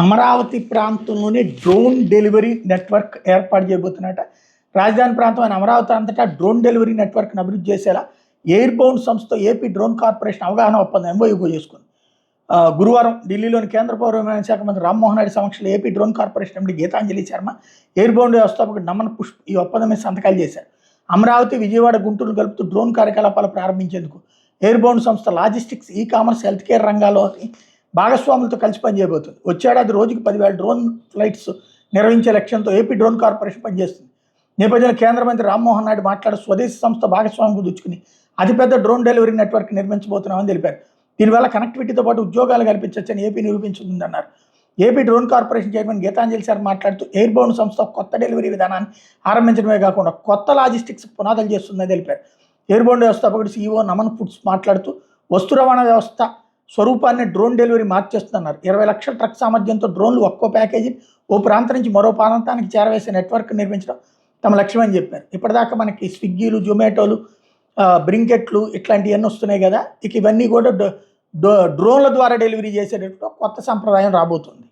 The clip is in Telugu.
అమరావతి ప్రాంతంలోనే డ్రోన్ డెలివరీ నెట్వర్క్ ఏర్పాటు చేయబోతున్నట. రాజధాని ప్రాంతమైన అమరావతి అంతటా డ్రోన్ డెలివరీ నెట్వర్క్ను అభివృద్ధి చేసేలా ఎయిర్ బౌండ్ సంస్థ ఏపీ డ్రోన్ కార్పొరేషన్ అవగాహన ఒప్పందం ఎంఓయూ చేసుకుంది. గురువారం ఢిల్లీలోని కేంద్ర పౌర విమానయాన శాఖ మంత్రి రామ్మోహన్ నాయుడు సమక్షంలో AP drone corporation MD Geetanjali Sharma, Air Bound వ్యవస్థాపకుడు నమన్ పుష్ప్ ఈ ఒప్పందం మీద సంతకాలు చేశారు. అమరావతి, విజయవాడ, గుంటూరు కలుపుతూ డ్రోన్ కార్యకలాపాలు ప్రారంభించేందుకు ఎయిర్ బౌండ్ సంస్థ logistics, e commerce, health care రంగాల్లోని భాగస్వాములతో కలిసి పనిచేయబోతుంది. వచ్చేడాది రోజుకి 10,000 డ్రోన్ ఫ్లైట్స్ నిర్వహించే లక్ష్యంతో ఏపీ డ్రోన్ కార్పొరేషన్ పనిచేస్తుంది. నేపథ్యంలో కేంద్ర మంత్రి రామ్మోహన్ నాయుడు మాట్లాడుతూ స్వదేశీ సంస్థ భాగస్వామ్యం కుదుర్చుకుని అతిపెద్ద డ్రోన్ డెలివరీ నెట్వర్క్ నిర్మించబోతున్నామని తెలిపారు. దీనివల్ల కనెక్టివిటీతో పాటు ఉద్యోగాలు కల్పించవచ్చని ఏపీ నిరూపించుకుందన్నారు. AP drone corporation chairman Geetanjali Sharma మాట్లాడుతూ ఎయిర్ బౌండ్ సంస్థ కొత్త డెలివరీ విధానాన్ని ఆరంభించడమే కాకుండా కొత్త లాజిస్టిక్స్ పునాదులు చేస్తుందని తెలిపారు. ఎయిర్ బౌండ్ వ్యవస్థాపకుడు సీఈఓ నమన్ పుష్ప్ మాట్లాడుతూ వస్తు రవాణా వ్యవస్థ స్వరూపాన్ని డ్రోన్ డెలివరీ మార్చేస్తున్నారు. 20 లక్షల ట్రక్ సామర్థ్యంతో డ్రోన్లు ఒక్కో ప్యాకేజీ ఓ ప్రాంతం నుంచి మరో ప్రాంతానికి చేరవేసే నెట్వర్క్ నిర్మించడం తమ లక్ష్యమని చెప్పారు. ఇప్పటిదాకా మనకి స్విగ్గీలు, జొమాటోలు, బ్రింకెట్లు ఇట్లాంటివన్నీ వస్తున్నాయి కదా, ఇక ఇవన్నీ కూడా డ్రోన్ల ద్వారా డెలివరీ చేసేటట్టు కొత్త సంప్రదాయం రాబోతుంది.